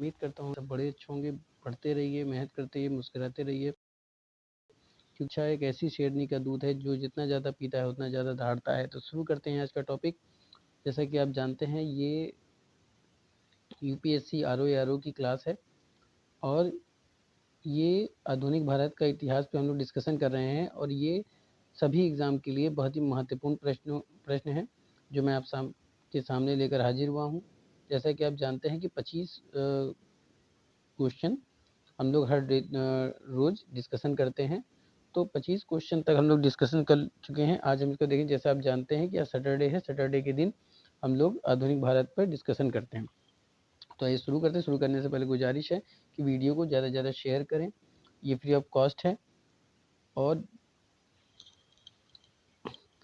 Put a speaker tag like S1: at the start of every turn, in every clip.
S1: उम्मीद करता हूँ सब बड़े अच्छे होंगे। पढ़ते रहिए, मेहनत करते रहिए, मुस्कुराते रहिए, क्योंकि शिक्षा एक ऐसी शेरनी का दूध है जो जितना ज़्यादा पीता है उतना ज़्यादा दहाड़ता है। तो शुरू करते हैं आज का टॉपिक। जैसा कि आप जानते हैं ये यूपीएससी आरओ की क्लास है और ये आधुनिक भारत का इतिहास पे हम लोग डिस्कशन कर रहे हैं और ये सभी एग्ज़ाम के लिए बहुत ही महत्वपूर्ण प्रश्न है जो मैं आप के सामने लेकर हाजिर हुआ हूँ। जैसा कि आप जानते हैं कि 25 क्वेश्चन हम लोग हर रोज़ डिस्कशन करते हैं। तो 25 क्वेश्चन तक हम लोग डिस्कशन कर चुके हैं। आज हम इसको देखें। जैसे आप जानते हैं कि आज सैटरडे है, सैटरडे के दिन हम लोग आधुनिक भारत पर डिस्कशन करते हैं। तो आइए शुरू करते हैं। शुरू करने से पहले गुजारिश है कि वीडियो को ज़्यादा से ज़्यादा शेयर करें, ये फ्री ऑफ कॉस्ट है, और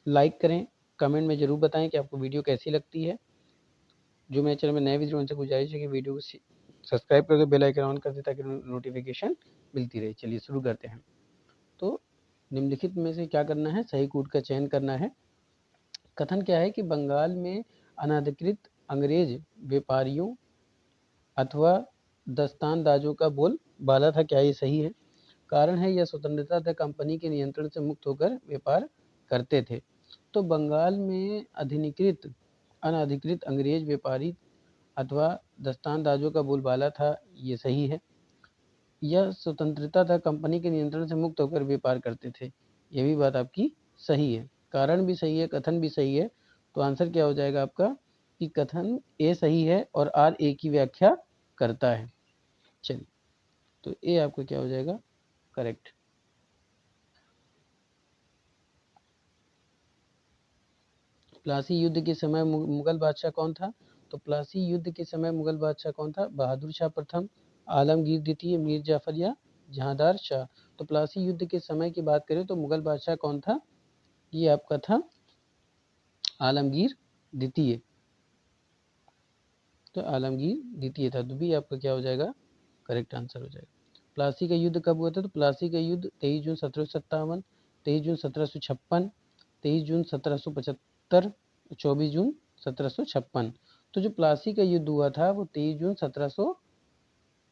S1: लाइक करें। कमेंट में ज़रूर बताएं कि आपको वीडियो कैसी लगती है। जो मेरे चैनल में नए विजिटर उनसे गुजारिश है कि वीडियो को सब्सक्राइब करके बेल आइकन ऑन कर दें ताकि नोटिफिकेशन मिलती रहे। चलिए शुरू करते हैं। तो निम्नलिखित में से क्या करना है, सही कूट का चयन करना है। कथन क्या है कि बंगाल में अनधिकृत अंग्रेज व्यापारियों अथवा दस्तानदाजों का बोल बाला था। क्या ये सही है? कारण है यह स्वतंत्रता तथा कंपनी के नियंत्रण से मुक्त होकर व्यापार करते थे। तो बंगाल में अनधिकृत अंग्रेज व्यापारी अथवा दस्तानदाजों का बोलबाला था, ये सही है। यह स्वतंत्रता तथा कंपनी के नियंत्रण से मुक्त होकर व्यापार करते थे, यह भी बात आपकी सही है। कारण भी सही है, कथन भी सही है। तो आंसर क्या हो जाएगा आपका कि कथन ए सही है और आर ए की व्याख्या करता है। चलिए, तो ए आपका क्या हो जाएगा, करेक्ट। प्लासी युद्ध के समय मुगल बादशाह कौन था? तो प्लासी युद्ध के समय मुगल बादशाह कौन था? बहादुर शाह प्रथम, आलमगीर द्वितीय, मीर जाफर या जहांदार शाह। तो प्लासी युद्ध के समय की बात करें तो मुगल बादशाह कौन था? ये आपका था आलमगीर द्वितीय। तो आलमगीर द्वितीय था। तो भी आपका क्या हो जाएगा, करेक्ट आंसर हो जाएगा। प्लासी का युद्ध कब हुआ था? तो प्लासी का युद्ध 23 जून 1757, 23 जून 1756, 23 जून 1775, 24 जून 1756। तो जो प्लासी का युद्ध हुआ था वो 23 जून 1700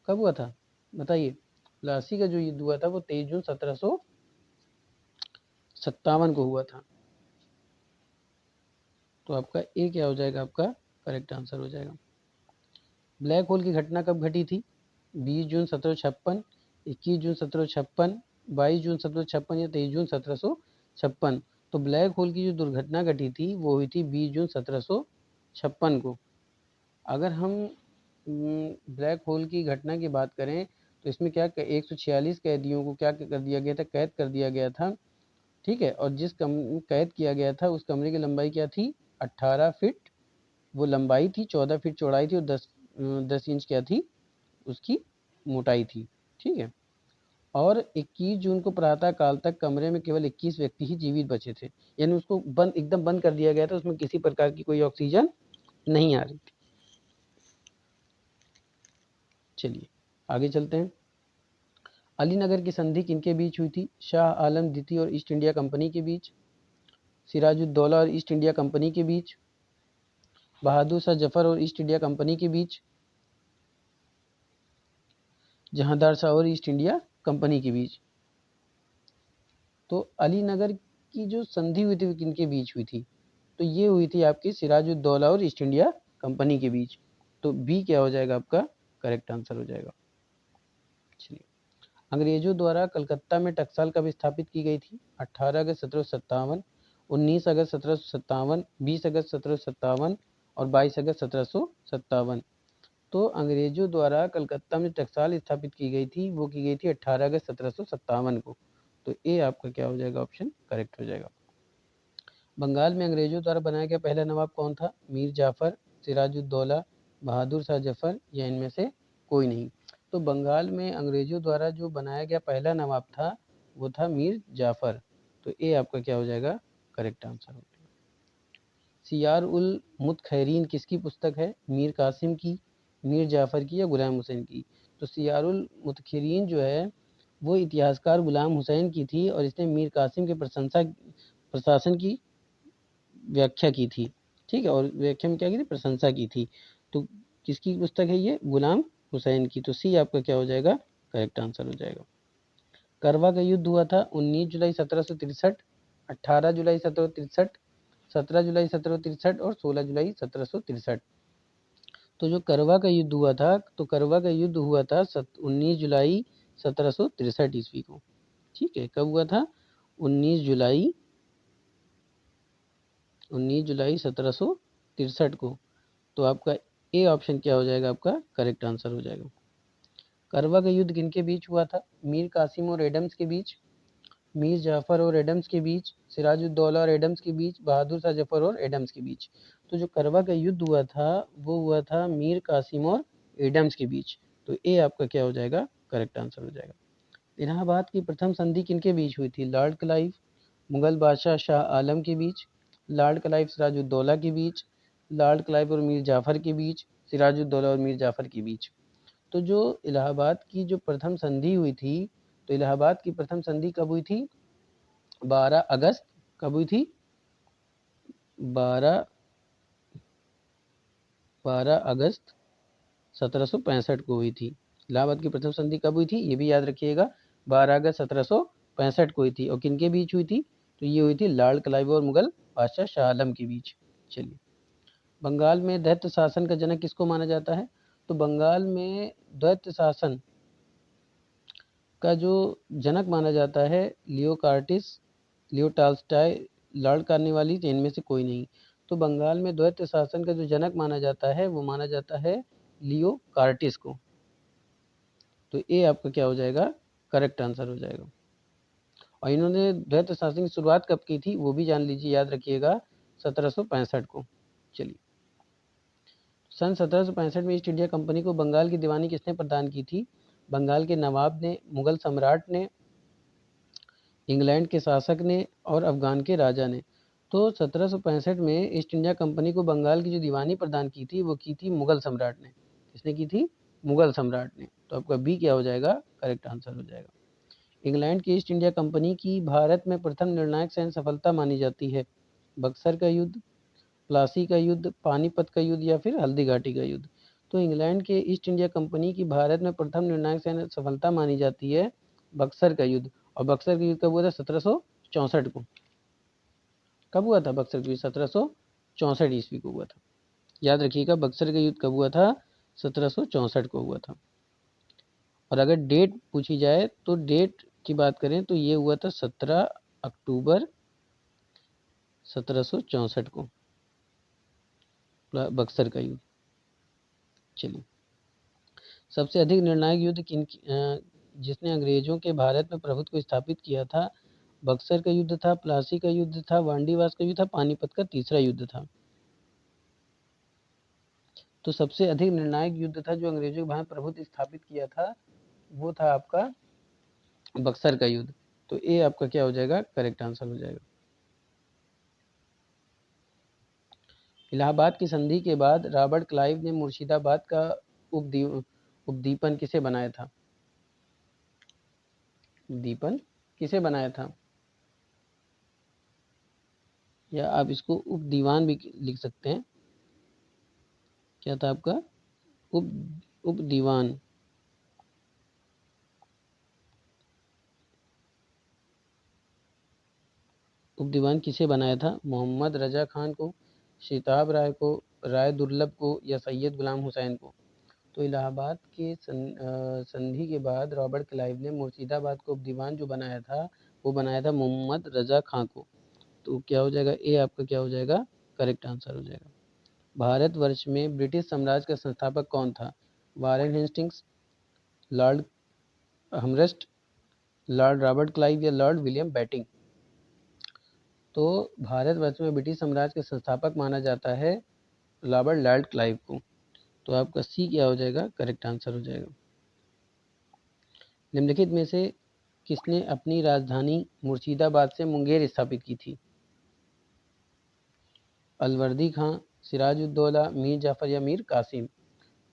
S1: कब हुआ था बताइए? प्लासी का जो युद्ध हुआ था वो 23 जून 1757 को हुआ था। तो आपका ए क्या हो जाएगा, आपका करेक्ट आंसर हो जाएगा। ब्लैक होल की घटना कब घटी थी? 20 जून 1756, 21 जून 1756, 22 जून 1756 या 23 जून 1756। तो ब्लैक होल की जो दुर्घटना घटी थी वो हुई थी 20 जून 1756 को। अगर हम ब्लैक होल की घटना की बात करें तो इसमें क्या 146 कैदियों को क्या कर दिया गया था, कैद कर दिया गया था। ठीक है, और जिस कैद किया गया था उस कमरे की लंबाई क्या थी? 18 फीट वो लंबाई थी, 14 फीट चौड़ाई थी और 10 इंच क्या थी, उसकी मोटाई थी। ठीक है, और 21 जून को प्रातः काल तक कमरे में केवल 21 व्यक्ति ही जीवित बचे थे। यानी उसको एकदम बंद कर दिया गया था, उसमें किसी प्रकार की कोई ऑक्सीजन नहीं आ रही थी। चलिए आगे चलते हैं। अलीनगर की संधि किनके बीच हुई थी? शाह आलम द्वितीय और ईस्ट इंडिया कंपनी के बीच, सिराजुद्दौला और ईस्ट इंडिया कंपनी के बीच, बहादुर शाह जफर और ईस्ट इंडिया कंपनी के बीच, जहांदार शाह और ईस्ट इंडिया कंपनी के बीच। तो अलीनगर की जो संधि हुई थी वो किनके बीच हुई थी? तो ये हुई थी आपकी सिराजुद्दौला और ईस्ट इंडिया कंपनी के बीच। तो बी क्या हो जाएगा आपका, करेक्ट आंसर हो जाएगा। चलिए, अंग्रेजों द्वारा कलकत्ता में टकसाल कब स्थापित की गई थी? 18 अगस्त 1757, 19 अगस्त 1757, 20 अगस्त 1757 और 22 अगस्त 1757। तो अंग्रेजों द्वारा कलकत्ता में टकसाल स्थापित की गई थी, वो की गई थी 18 अगस्त 1757 को। तो ए आपका क्या हो जाएगा, ऑप्शन करेक्ट हो जाएगा। बंगाल में अंग्रेजों द्वारा बनाया गया पहला नवाब कौन था? मीर जाफर, सिराजुद्दौला, बहादुर शाह जफर या इनमें से कोई नहीं। तो बंगाल में अंग्रेजों द्वारा जो बनाया गया पहला नवाब था वो था मीर जाफर। तो ए आपका क्या हो जाएगा, करेक्ट आंसर हो जाएगा। सियार उल मुतखैरीन किसकी पुस्तक है? मीर कासिम की, मीर जाफर की या गुलाम हुसैन की? तो सियार उल मुतखैरीन जो है वो इतिहासकार गुलाम हुसैन की थी और इसने मीर कासिम के प्रशासन की व्याख्या की थी। ठीक है, और व्याख्या में क्या की थी, प्रशंसा की थी। तो किसकी पुस्तक है ये? गुलाम हुसैन की। तो सी आपका क्या हो जाएगा, करेक्ट आंसर हो जाएगा। करवा का युद्ध हुआ था 19 जुलाई 1763, 18 जुलाई 1763, 17 जुलाई 1763 और 16 जुलाई 1763। तो जो करवा का युद्ध हुआ था, तो करवा का युद्ध हुआ था 19 जुलाई 1763 ईस्वी को। ठीक है, कब हुआ था, 19 जुलाई 1763 को। तो आपका ए ऑप्शन क्या हो जाएगा, आपका करेक्ट आंसर हो जाएगा। करवा का युद्ध किनके बीच हुआ था, मीर कासिम और एडम्स के बीच, मीर जाफर और एडम्स के बीच, सिराजुद्दौला और एडम्स के बीच, बहादुर शाह जफर और एडम्स के बीच। तो जो करवा का युद्ध हुआ था वो हुआ था मीर कासिम और एडम्स के बीच। तो ए आपका क्या हो जाएगा, करेक्ट आंसर हो जाएगा। इलाहाबाद की प्रथम संधि किनके बीच हुई थी, लॉर्ड क्लाइव मुगल बादशाह शाह आलम के बीच, लॉर्ड क्लाइव सिराजुद्दौला के बीच, लॉर्ड क्लाइव और मीर जाफर के बीच, सिराजुद्दौला और मीर जाफर के बीच। तो जो इलाहाबाद की जो प्रथम संधि हुई थी, तो इलाहाबाद की प्रथम संधि कब हुई थी, 12 अगस्त, कब हुई थी, 12 अगस्त 1765 को हुई थी। इलाहाबाद की प्रथम संधि कब हुई थी, ये भी याद रखिएगा, 12 अगस्त 1765 को हुई थी। और किनके बीच हुई थी, तो ये हुई थी लॉर्ड क्लाइव और मुगल बादशाह शाह आलम के बीच। चलिए, बंगाल में दैत्य शासन का जनक किसको माना जाता है, तो बंगाल में दैत्य शासन का जो जनक माना जाता है लियो कार्टिस, लियो टाल्स्टाय, लॉर्ड कार्नवालिस, इनमें से कोई नहीं। तो बंगाल में द्वैत शासन का जो जनक माना जाता है वो माना जाता है लियो कार्टिस को। तो ये आपका क्या हो जाएगा, करेक्ट आंसर हो जाएगा। और इन्होंने द्वैत शासन की शुरुआत कब की थी वो भी जान लीजिए, याद रखिएगा, 1765 को। चलिए, सन 1765 में ईस्ट इंडिया कंपनी को बंगाल की दीवानी किसने प्रदान की थी, बंगाल के नवाब ने, मुगल सम्राट ने, इंग्लैंड के शासक ने और अफगान के राजा ने। तो 1765 में ईस्ट इंडिया कंपनी को बंगाल की जो दीवानी प्रदान की थी वो की थी मुगल सम्राट ने। किसने की थी, मुगल सम्राट ने। तो आपका बी क्या हो जाएगा, करेक्ट आंसर हो जाएगा। इंग्लैंड की ईस्ट इंडिया कंपनी की भारत में प्रथम निर्णायक सैन्य सफलता मानी जाती है, बक्सर का युद्ध, प्लासी का युद्ध, पानीपत का युद्ध या फिर हल्दी घाटी का युद्ध। तो इंग्लैंड के ईस्ट इंडिया कंपनी की भारत में प्रथम निर्णायक सैन्य सफलता मानी जाती है बक्सर का युद्ध। और बक्सर का युद्ध कब हुआ था, 1764 को। कब हुआ था बक्सर का युद्ध, 1764 ईस्वी को हुआ था। याद रखिएगा, बक्सर का युद्ध कब हुआ था, 1764 को हुआ था। और अगर डेट पूछी जाए तो डेट की बात करें तो ये हुआ था 17 अक्टूबर 1764 को, बक्सर का युद्ध। चलिए, सबसे अधिक निर्णायक युद्ध जिसने अंग्रेजों के भारत में प्रभुत्व को स्थापित किया था, बक्सर का युद्ध था, प्लासी का युद्ध था, वांडीवास का युद्ध था, पानीपत का तीसरा युद्ध था। तो सबसे अधिक निर्णायक युद्ध था जो अंग्रेजों के भारत प्रभुत्व स्थापित किया था, वो था आपका बक्सर का युद्ध। तो ये आपका क्या हो जाएगा, करेक्ट आंसर हो जाएगा। इलाहाबाद की संधि के बाद रॉबर्ट क्लाइव ने मुर्शिदाबाद का उपदीपन किसे बनाया था, दीपन किसे बनाया था, या आप इसको उप दीवान भी लिख सकते हैं। क्या था आपका, उप उप दीवान। उप दीवान किसे बनाया था, मोहम्मद रजा खान को, शिताब राय को, राय दुर्लभ को या सैयद गुलाम हुसैन को। तो इलाहाबाद के संधि के बाद रॉबर्ट क्लाइव ने मुर्शिदाबाद को उपदीवान जो बनाया था वो बनाया था मोहम्मद रजा खां को। तो क्या हो जाएगा, ए आपका क्या हो जाएगा, करेक्ट आंसर हो जाएगा। भारतवर्ष में ब्रिटिश साम्राज्य का संस्थापक कौन था, Warren Hastings, Lord Amherst, Lord Robert Clive या लॉर्ड विलियम बैटिंग। तो भारतवर्ष में ब्रिटिश साम्राज्य के संस्थापक माना जाता है रॉबर्ट लॉर्ड क्लाइव को। तो आपका सी क्या हो जाएगा, करेक्ट आंसर हो जाएगा। निम्नलिखित में से किसने अपनी राजधानी मुर्शिदाबाद से मुंगेर स्थापित की थी, अलवर्दी खां, सिराजुद्दौला, मीर जाफर या मीर कासिम।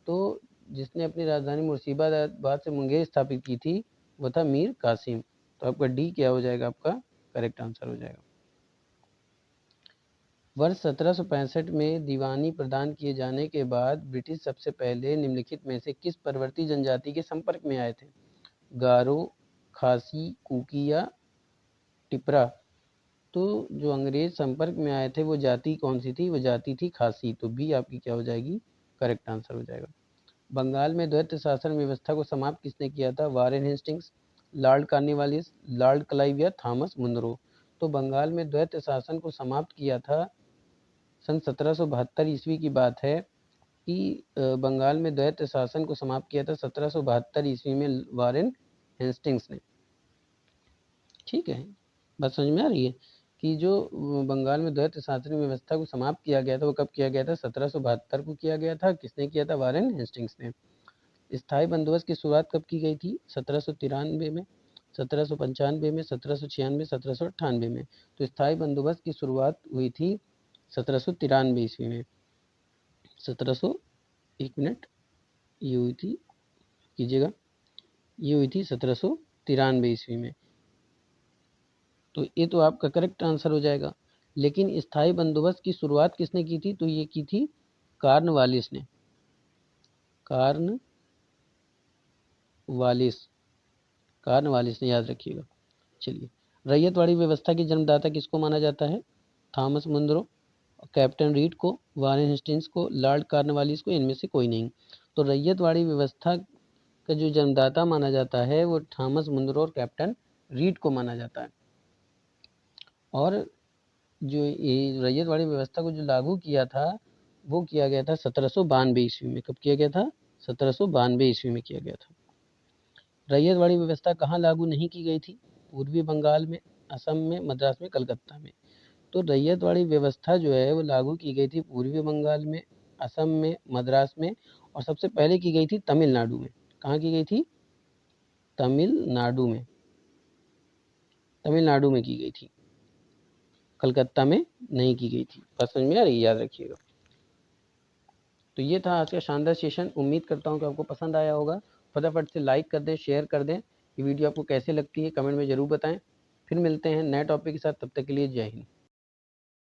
S1: तो जिसने अपनी राजधानी मुर्शिदाबाद से मुंगेर स्थापित की थी वो था मीर कासिम। तो आपका डी क्या हो जाएगा, आपका करेक्ट आंसर हो जाएगा। वर्ष 1765 में दीवानी प्रदान किए जाने के बाद ब्रिटिश सबसे पहले निम्नलिखित में से किस परवर्ती जनजाति के संपर्क में आए थे? गारो, खासी, कुकी या टिपरा? तो जो अंग्रेज संपर्क में आए थे वो जाति कौन सी थी? वो जाति थी खासी। तो बी आपकी क्या हो जाएगी? करेक्ट आंसर हो जाएगा। बंगाल में द्वैत शासन व्यवस्था को समाप्त किसने किया था? Warren Hastings, Lord Cornwallis, Lord Clive या थॉमस मुनरो? तो बंगाल में द्वैत शासन को समाप्त किया था, सन 1772 ईस्वी की बात है कि बंगाल में द्वैत शासन को समाप्त किया था 1772 ईस्वी में वारेन हेस्टिंग्स ने। ठीक है, बात समझ में आ रही है कि जो बंगाल में द्वैत शासन व्यवस्था को समाप्त किया गया था वो कब किया गया था? 1772 को किया गया था। किसने किया था? वारेन हेस्टिंग्स ने। स्थायी बंदोबस्त की शुरुआत कब की गई थी? 1793 में, 1795 में, 1796, 1798 में। तो स्थायी बंदोबस्त की शुरुआत हुई थी 1793 ईस्वी में। 1700 एक मिनट, ये हुई थी, कीजिएगा, ये हुई थी 1793 ईस्वी में। तो ये तो आपका करेक्ट आंसर हो जाएगा। लेकिन स्थायी बंदोबस्त की शुरुआत किसने की थी? तो ये की थी कॉर्नवालिस ने। कॉर्नवालिस ने, याद रखिएगा। चलिए, रैयतवाड़ी व्यवस्था की जन्मदाता किसको माना जाता है? थॉमस मुनरो, कैप्टन रीड को, वारेन हेस्टिंग्स को, लॉर्ड कॉर्नवालिस को, इनमें से कोई नहीं। तो रैयतवाड़ी व्यवस्था का जो जन्मदाता माना जाता है वो थॉमस मुनरो और कैप्टन रीड को माना जाता है। और जो ये रैयतवाड़ी व्यवस्था को जो लागू किया था वो किया गया था 1792 ईस्वी में। कब किया गया था? 1792 ईस्वी में किया गया था। रैयतवाड़ी व्यवस्था कहाँ लागू नहीं की गई थी? पूर्वी बंगाल में, असम में, मद्रास में, कलकत्ता में। तो रैयतवाड़ी व्यवस्था जो है वो लागू की गई थी पूर्वी बंगाल में, असम में, मद्रास में, और सबसे पहले की गई थी तमिलनाडु में। कहाँ की गई थी? तमिलनाडु में। तमिलनाडु में की गई थी, कलकत्ता में नहीं की गई थी। बात समझ में आ रही है? याद रखिएगा। तो ये था आज का शानदार सेशन। उम्मीद करता हूँ कि आपको पसंद आया होगा। फटाफट से लाइक कर दें, शेयर कर दें। ये वीडियो आपको कैसे लगती है कमेंट में ज़रूर बताएं। फिर मिलते हैं नए टॉपिक के साथ, तब तक के लिए जय हिंद।